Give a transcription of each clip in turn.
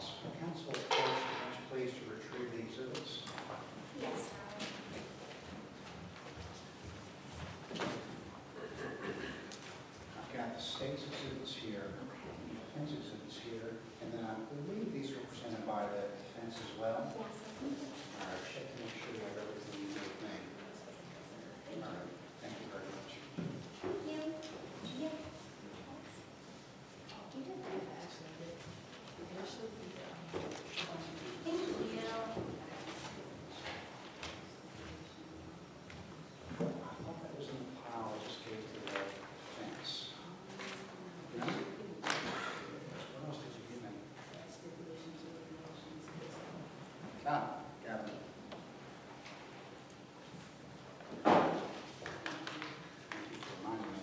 files. Council, of course, much pleased to retrieve the exhibits. Yes. I've got the state's exhibits here, the defense exhibits here, and then I believe these were presented by the defense as well. Yes. All right, check to make sure you have everything you need. All right, thank you very much. Thank you. Yeah. You did that. Thank you. I thought that was in the pile I just gave to the defense. No? What else did you give me? Ah, got it. Thank you for reminding me.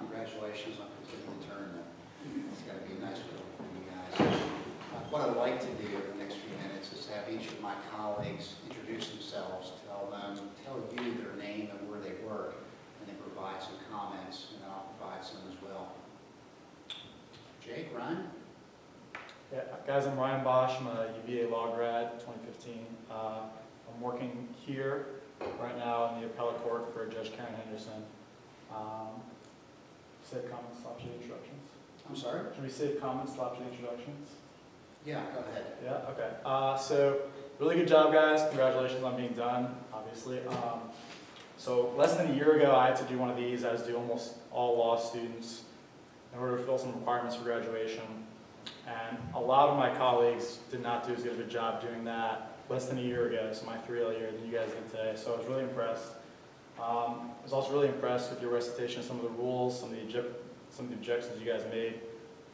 Congratulations on completing the term. It's got to be a nice one for you guys. What I'd like to do in the next few minutes is have each of my colleagues introduce themselves, tell you their name and where they work, and then provide some comments, and then I'll provide some as well. Jake, Ryan? Yeah, guys, I'm Ryan Bosch. I'm a UVA law grad, 2015. I'm working here right now in the appellate court for Judge Karen Henderson. Save comments, slap the introductions. I'm sorry? Should we save comments, slap the introductions? Yeah, go ahead. Yeah, okay. So, really good job, guys. Congratulations on being done, obviously. So, less than a year ago, I had to do one of these, as do almost all law students, in order to fill some requirements for graduation. And a lot of my colleagues did not do as good of a job doing that less than a year ago, so my 3L year, than you guys did today. So I was really impressed. I was also really impressed with your recitation of some of the rules, some of the objections you guys made.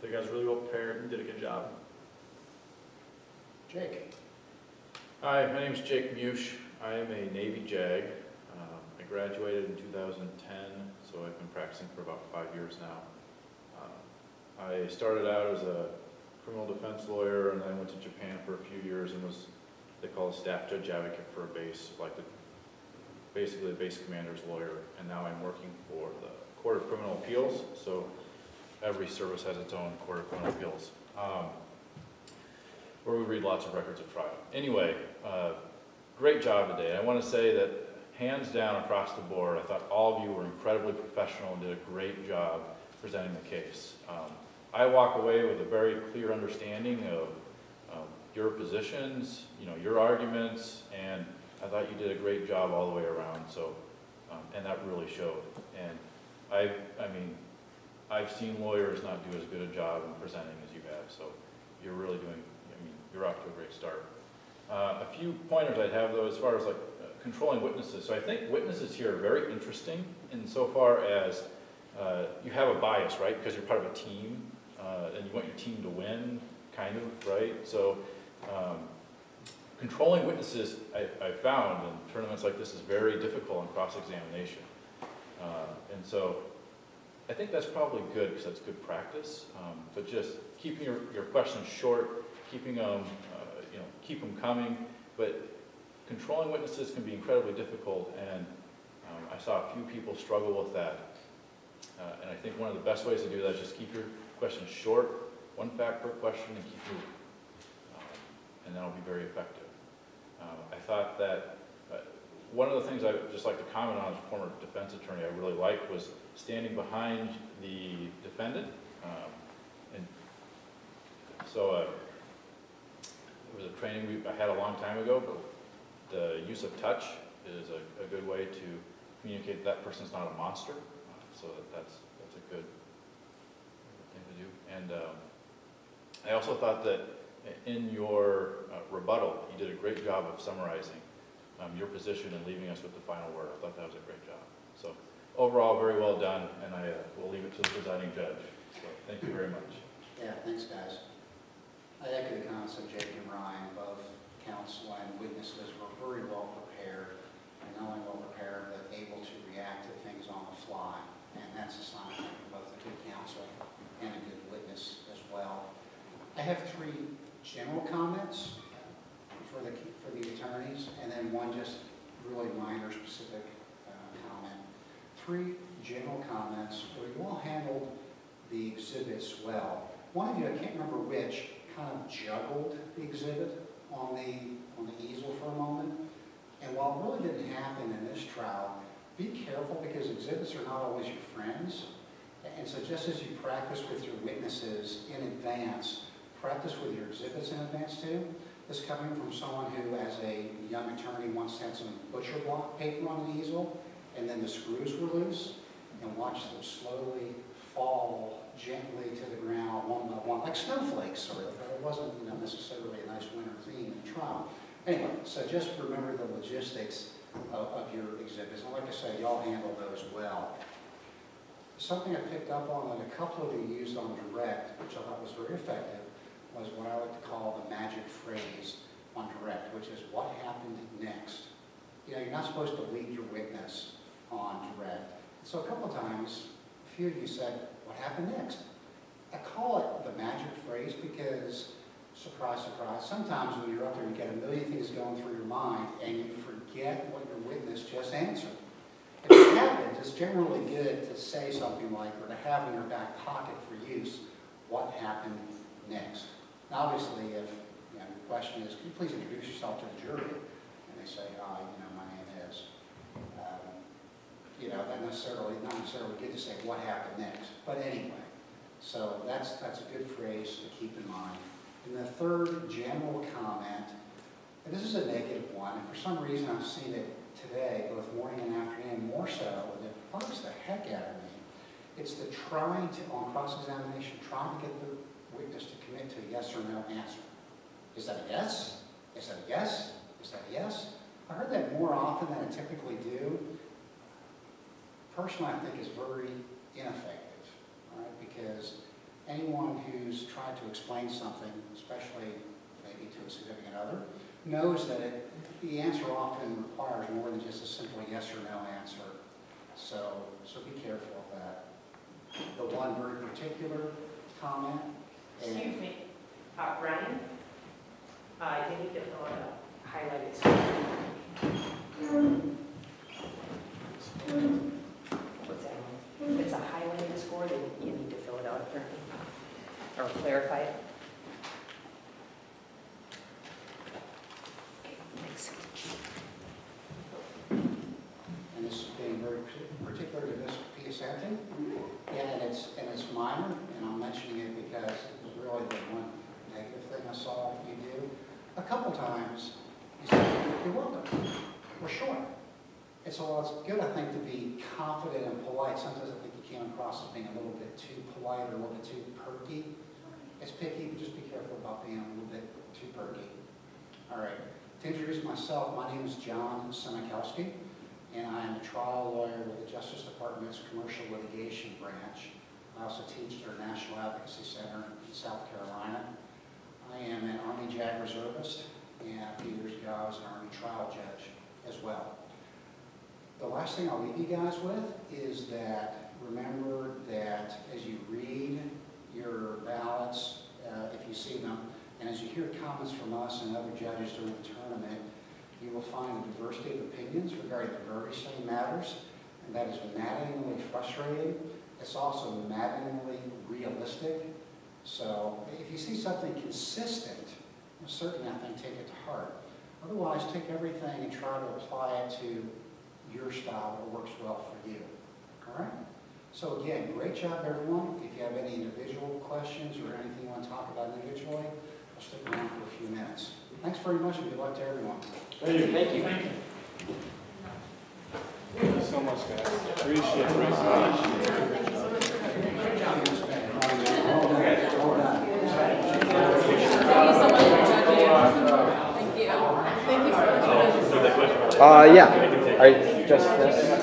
So you guys were really well prepared and did a good job. Jake? Hi, my name is Jake Mush. I am a Navy JAG. I graduated in 2010, so I've been practicing for about 5 years now. I started out as a criminal defense lawyer, and then I went to Japan for a few years and was, they call a staff judge advocate for a base, like basically a base commander's lawyer. And now I'm working for the Court of Criminal Appeals, so every service has its own Court of Criminal Appeals, where we read lots of records of trial. Anyway, great job today. I want to say that hands down across the board, I thought all of you were incredibly professional and did a great job presenting the case. I walk away with a very clear understanding of your positions, your arguments, and I thought you did a great job all the way around. So, and that really showed. And I mean, I've seen lawyers not do as good a job in presenting as you have. So, you're really doing. I mean, you're off to a great start. A few pointers I'd have though, as far as like controlling witnesses. So I think witnesses here are very interesting insofar as you have a bias, right? Because you're part of a team, and you want your team to win, kind of, right? So controlling witnesses, I found in tournaments like this is very difficult in cross-examination. And so I think that's probably good because that's good practice. But just keeping your questions short, keeping them, keep them coming. But controlling witnesses can be incredibly difficult, and I saw a few people struggle with that. And I think one of the best ways to do that is just keep your questions short, one fact per question, and keep moving. And that'll be very effective. I thought that one of the things I would just like to comment on as a former defense attorney I really liked was standing behind the defendant. And so it was a training I had a long time ago, but the use of touch is a good way to communicate that person's not a monster. So that's a good thing to do. And I also thought that in your rebuttal, you did a great job of summarizing your position and leaving us with the final word. I thought that was a great job. So overall, very well done, and I will leave it to the presiding judge. So thank you very much. Yeah, thanks, guys. I echo the comments of Jake and Ryan. Both counsel and witnesses were very well prepared, and not only well prepared, but able to react to things on the fly. And that's a sign of both a good counsel and a good witness as well. I have 3 general comments for the attorneys, and then one just really minor specific comment. 3 general comments where you all handled the exhibits well. One of you, I can't remember which, kind of juggled the exhibit on the easel for a moment. And while it really didn't happen in this trial, be careful because exhibits are not always your friends. And so just as you practice with your witnesses in advance, practice with your exhibits in advance too. This coming from someone who, as a young attorney, once had some butcher block paper on the easel, and then the screws were loose, and watched them slowly fall gently to the ground one by one, like snowflakes sort of. It wasn't necessarily a nice winter theme in the trial. Anyway, so just remember the logistics of your exhibits. And like I say, y'all handle those well. Something I picked up on that a couple of you used on direct, which I thought was very effective, was what I like to call the magic phrase on direct, which is what happened next. You know, you're not supposed to lead your witness on direct. So a couple of times, a few of you said, what happened next? I call it the magic phrase because, surprise, surprise, sometimes when you're up there, you get a million things going through your mind and you forget what your witness just answered. If it happens, it's generally good to say something like, or to have in your back pocket for use, what happened next. Now, obviously, if the question is, can you please introduce yourself to the jury? And they say, my name is. Not necessarily good to say what happened next. But anyway, so that's a good phrase to keep in mind. And the third general comment, and this is a negative one, and for some reason I've seen it today, both morning and afternoon, more so, and it bugs the heck out of me. It's the trying to, on cross-examination, trying to get the witness to commit to a yes or no answer. Is that a yes? Is that a yes? Is that a yes? I heard that more often than I typically do. Personally, I think is very ineffective, right? Because anyone who's tried to explain something, especially maybe to a significant other, knows that the answer often requires more than just a simple yes or no answer. So be careful of that. The one very particular comment. Excuse me, Brian, you need to fill out a highlighted score. What's that? If it's a highlighted score, then you need to fill it out or clarify it. Okay, thanks. And this is being very particular to this piece, Anthony. Yeah, and it's minor, and I'm mentioning it because it was really the one negative thing I saw you do. A couple times, you said, you're welcome. We're short. And so while it's good, I think, to be confident and polite, sometimes I think you came across as being a little bit too polite or a little bit too perky. It's picky, but just be careful about being a little bit too perky. All right. To introduce myself, my name is John Senikowski, and I am a trial lawyer with the Justice Department's Commercial Litigation Branch. I also teach at our National Advocacy Center in South Carolina. I am an Army JAG reservist, and a few years ago I was an Army trial judge as well. The last thing I'll leave you guys with is that remember that as you read your ballots, if you see them, and as you hear comments from us and other judges during the tournament, you will find a diversity of opinions regarding the very same matters, and that is maddeningly frustrating. It's also maddeningly realistic. So if you see something consistent, certainly I think take it to heart. Otherwise, take everything and try to apply it to your style that works well for you. All right? So again, great job, everyone. If you have any individual questions or anything you want to talk about individually, I'll stick around for a few minutes. Thanks very much, and good luck to everyone. Thank you. Thank you. Thank you so much, guys. Appreciate it. Great job, Ms. Bennett. Well done. Well done. Thank you so much for judging. Thank you. Thank you so much for judging. Yeah. All right, just this.